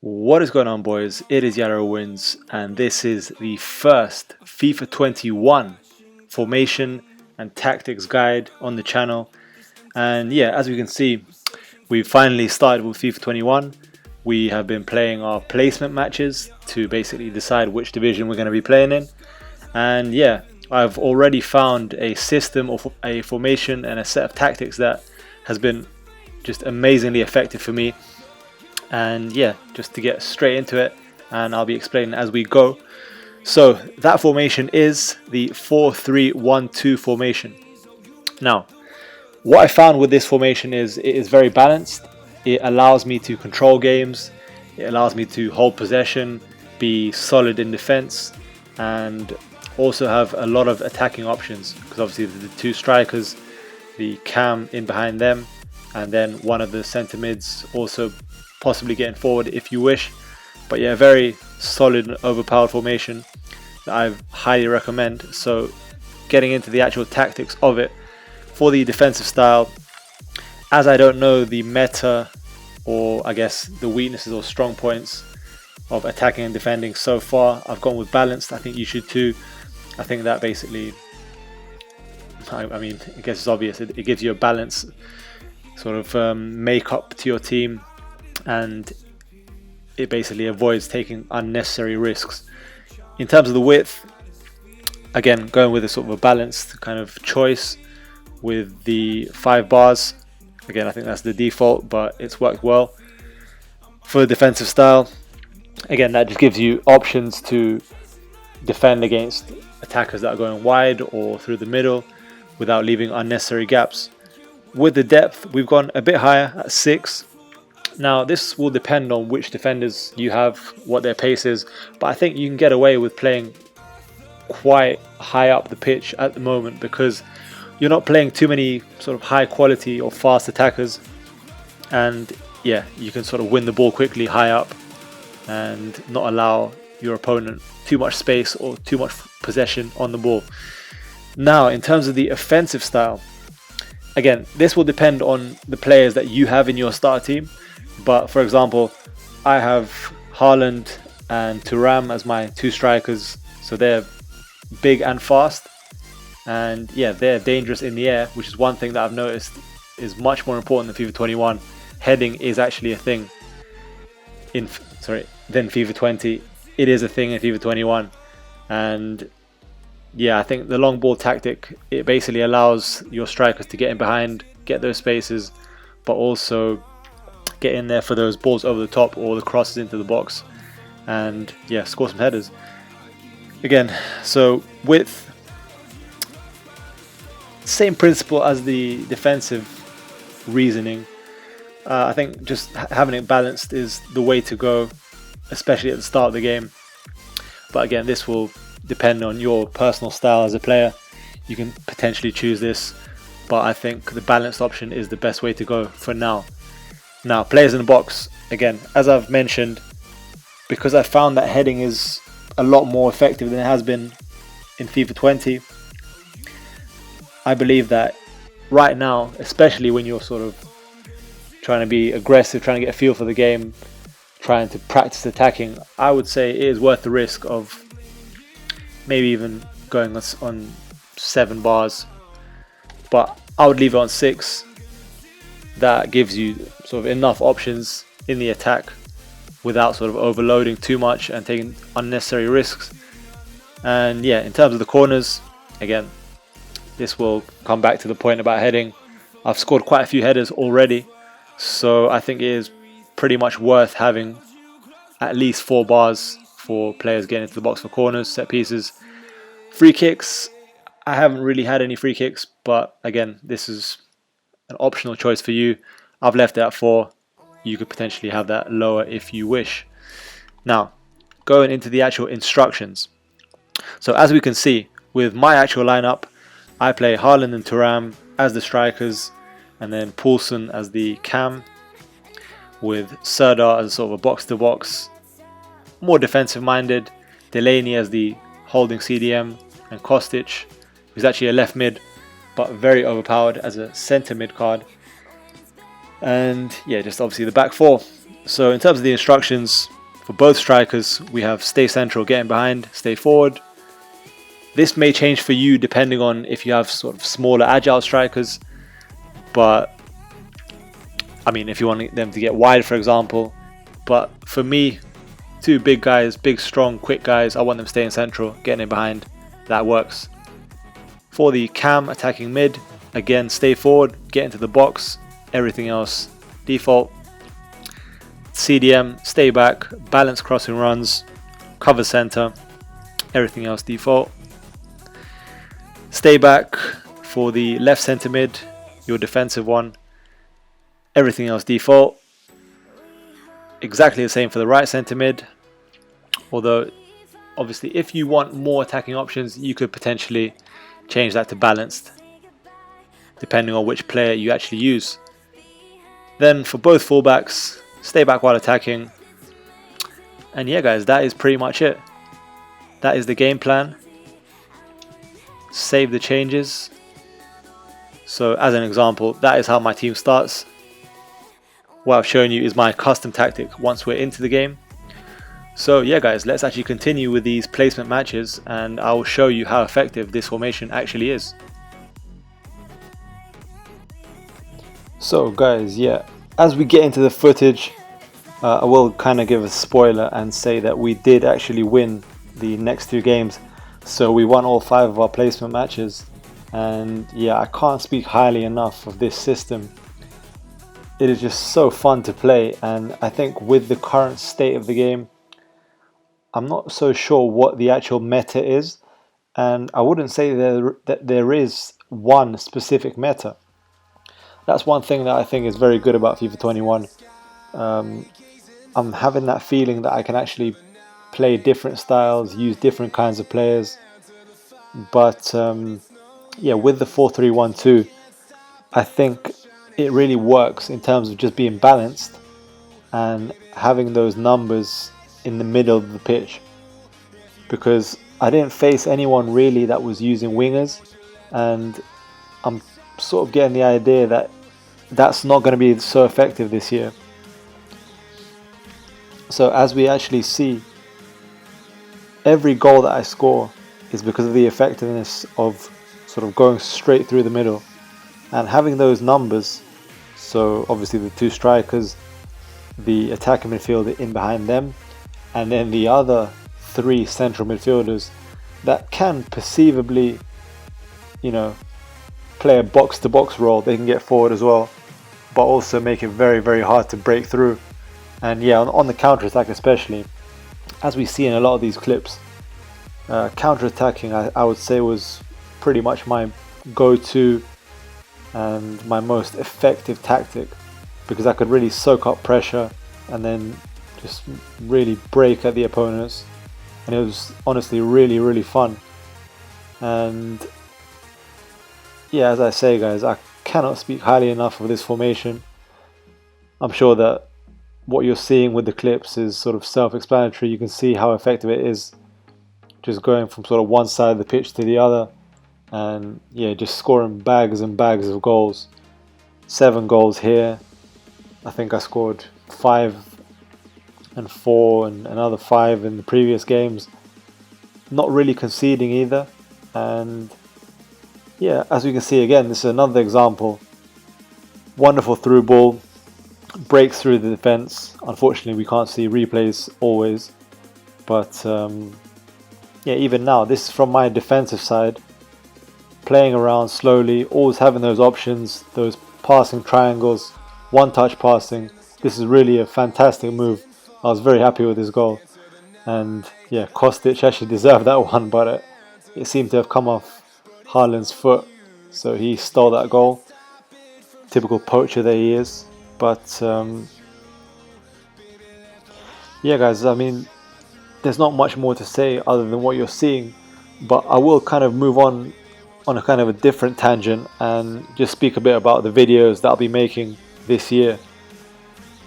What is going on, boys? It is YaroWins, and this is the first FIFA 21 formation and tactics guide on the channel. And yeah, as we can see, we've finally started with FIFA 21. We have been playing our placement matches to basically decide which division we're going to be playing in. And yeah, I've already found a system or a formation and a set of tactics that has been just amazingly effective for me. And yeah, just to get straight into it, and I'll be explaining as we go. So that formation is the 4-3-1-2 formation. Now, what I found with this formation is it is very balanced. It allows me to control games, it allows me to hold possession, be solid in defense, and also have a lot of attacking options, because obviously the two strikers, the cam in behind them, and then one of the centre mids also possibly getting forward if you wish. But yeah, very solid and overpowered formation that I highly recommend. So getting into the actual tactics of it, for the defensive style, as I don't know the meta, or I guess the weaknesses or strong points of attacking and defending so far, I've gone with balanced. I think you should too. I think that basically, I mean, I guess it's obvious, it gives you a balance sort of makeup to your team, and it basically avoids taking unnecessary risks. In terms of the width, again, going with a sort of a balanced kind of choice with the 5 bars. Again, I think that's the default, but it's worked well. For the defensive style, again, that just gives you options to defend against attackers that are going wide or through the middle without leaving unnecessary gaps. With the depth, we've gone a bit higher at 6. Now, this will depend on which defenders you have, what their pace is, but I think you can get away with playing quite high up the pitch at the moment, because you're not playing too many sort of high quality or fast attackers, and yeah, you can sort of win the ball quickly high up and not allow your opponent too much space or too much possession on the ball. Now, in terms of the offensive style, again, this will depend on the players that you have in your starter team. But for example, I have Haaland and Thuram as my 2 strikers, so they're big and fast, and yeah, they're dangerous in the air, which is one thing that I've noticed is much more important than FIFA 21. Heading is actually a thing than FIFA 20. It is a thing in FIFA 21, and yeah, I think the long ball tactic, it basically allows your strikers to get in behind, get those spaces, but also get in there for those balls over the top or the crosses into the box, and yeah, score some headers. Again, so width, same principle as the defensive reasoning. I think just having it balanced is the way to go, especially at the start of the game. But again, this will depend on your personal style as a player. You can potentially choose this, but I think the balanced option is the best way to go for now. Now, players in the box, again, as I've mentioned, because I found that heading is a lot more effective than it has been in FIFA 20, I believe that right now, especially when you're sort of trying to be aggressive, trying to get a feel for the game, trying to practice attacking, I would say it is worth the risk of maybe even going on 7 bars, but I would leave it on 6. That gives you sort of enough options in the attack without sort of overloading too much and taking unnecessary risks. And yeah, in terms of the corners, again, this will come back to the point about heading. I've scored quite a few headers already, so I think it is pretty much worth having at least 4 bars for players getting into the box for corners, set pieces. Free kicks, I haven't really had any free kicks, but again, this is an optional choice for you. I've left it at 4. You could potentially have that lower if you wish. Now, going into the actual instructions. So as we can see, with my actual lineup, I play Haaland and Thuram as the strikers, and then Poulsen as the cam, with Serdar as sort of a box-to-box, more defensive-minded, Delaney as the holding CDM, and Kostic, who's actually a left mid, but very overpowered as a centre mid card. And yeah, just obviously the back 4. So in terms of the instructions, for both strikers, we have stay central, getting behind, stay forward. This may change for you depending on if you have sort of smaller agile strikers, but I mean if you want them to get wide, for example. But for me, two big guys, big strong quick guys, I want them staying central, getting in behind. That works. For the cam attacking mid, again stay forward, get into the box, everything else default. CDM, stay back, balance crossing runs, cover center, everything else default. Stay back for the left center mid, your defensive one, everything else default. Exactly the same for the right center mid, although obviously if you want more attacking options, you could potentially change that to balanced, depending on which player you actually use. Then for both fullbacks, stay back while attacking. And yeah guys, that is pretty much it. That is the game plan. Save the changes. So as an example, that is how my team starts. What I've shown you is my custom tactic once we're into the game. So yeah guys, let's actually continue with these placement matches and I will show you how effective this formation actually is. So guys, yeah, as we get into the footage, I will kind of give a spoiler and say that we did actually win the next 2 games. So we won all 5 of our placement matches, and yeah, I can't speak highly enough of this system. It is just so fun to play, and I think with the current state of the game, I'm not so sure what the actual meta is, and I wouldn't say that there is one specific meta. That's one thing that I think is very good about FIFA 21. I'm having that feeling that I can actually play different styles, use different kinds of players. But yeah, with the 4-3-1-2, I think it really works in terms of just being balanced and having those numbers in the middle of the pitch. Because I didn't face anyone really that was using wingers, and I'm sort of getting the idea that that's not going to be so effective this year. So as we actually see, every goal that I score is because of the effectiveness of sort of going straight through the middle and having those numbers. So obviously the 2 strikers, the attacking midfielder in behind them, and then the other 3 central midfielders that can perceivably, you know, play a box-to-box role. They can get forward as well, but also make it very, very hard to break through. And yeah, on the counter-attack especially, as we see in a lot of these clips, counter-attacking I would say was pretty much my go-to and my most effective tactic, because I could really soak up pressure and then just really break at the opponents, and it was honestly really, really fun. And yeah, as I say guys, I cannot speak highly enough of this formation. I'm sure that what you're seeing with the clips is sort of self-explanatory. You can see how effective it is, just going from sort of one side of the pitch to the other, and yeah, just scoring bags and bags of goals. 7 goals here. I think I scored 5 and 4 and another 5 in the previous games. Not really conceding either. And yeah, as we can see again, this is another example. Wonderful through ball, breaks through the defense. Unfortunately, we can't see replays always, but yeah, even now, this is from my defensive side, playing around slowly, always having those options, those passing triangles, one-touch passing. This is really a fantastic move. I was very happy with this goal, and yeah, Kostic actually deserved that one, but it seemed to have come off Haaland's foot, so he stole that goal. Typical poacher that he is. But yeah guys, I mean, there's not much more to say other than what you're seeing, but I will kind of move on a kind of a different tangent and just speak a bit about the videos that I'll be making this year.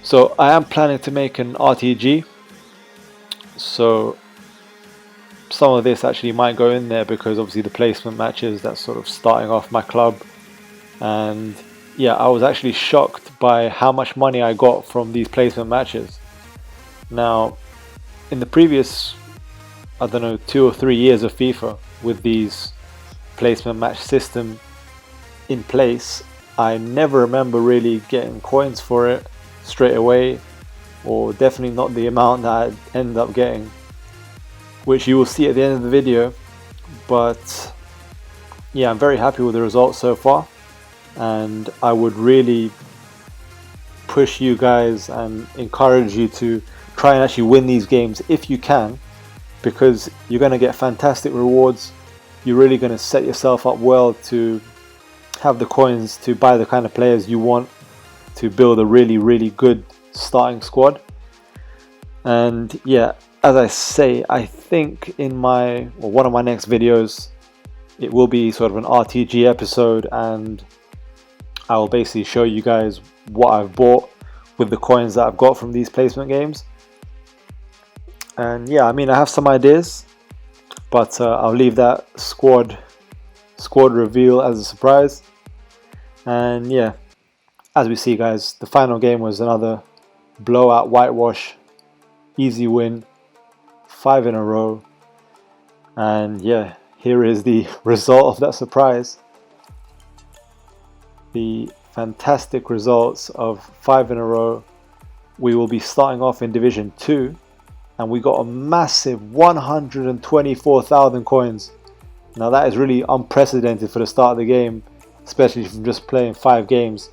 So I am planning to make an RTG, so some of this actually might go in there because obviously the placement matches, that's sort of starting off my club, and yeah, I was actually shocked by how much money I got from these placement matches. Now, in the previous, I don't know, 2 or 3 years of FIFA with these placement match system in place, I never remember really getting coins for it straight away, or definitely not the amount that I ended up getting, which you will see at the end of the video. But yeah, I'm very happy with the results so far, and I would really push you guys and encourage you to try and actually win these games if you can, because you're going to get fantastic rewards. You're really going to set yourself up well to have the coins to buy the kind of players you want to build a really good starting squad. And yeah, as I say, I think in one of my next videos, it will be sort of an RTG episode, and I will basically show you guys what I've bought with the coins that I've got from these placement games. And yeah, I mean, I have some ideas, but I'll leave that squad reveal as a surprise. And yeah, as we see, guys, the final game was another blowout, whitewash, easy win, 5 in a row. And yeah, here is the result of that surprise. The fantastic results of 5 in a row. We will be starting off in Division 2, and we got a massive 124,000 coins. Now that is really unprecedented for the start of the game, especially from just playing 5 games.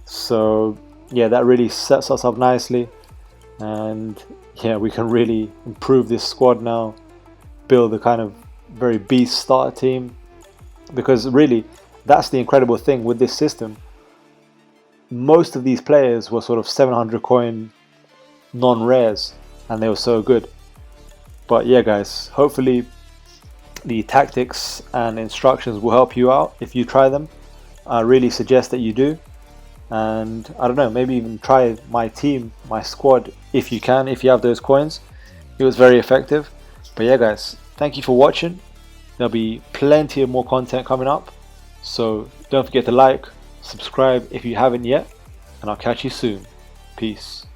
So yeah, that really sets us up nicely, and yeah, we can really improve this squad now, build a kind of very beast starter team, because really that's the incredible thing with this system. Most of these players were sort of 700 coin non-rares, and they were so good. But yeah, guys, hopefully the tactics and instructions will help you out if you try them. I really suggest that you do, and I don't know, maybe even try my team, my squad, if you can, if you have those coins. It was very effective. But yeah, guys, thank you for watching. There'll be plenty of more content coming up, so don't forget to like, subscribe if you haven't yet, and I'll catch you soon. Peace.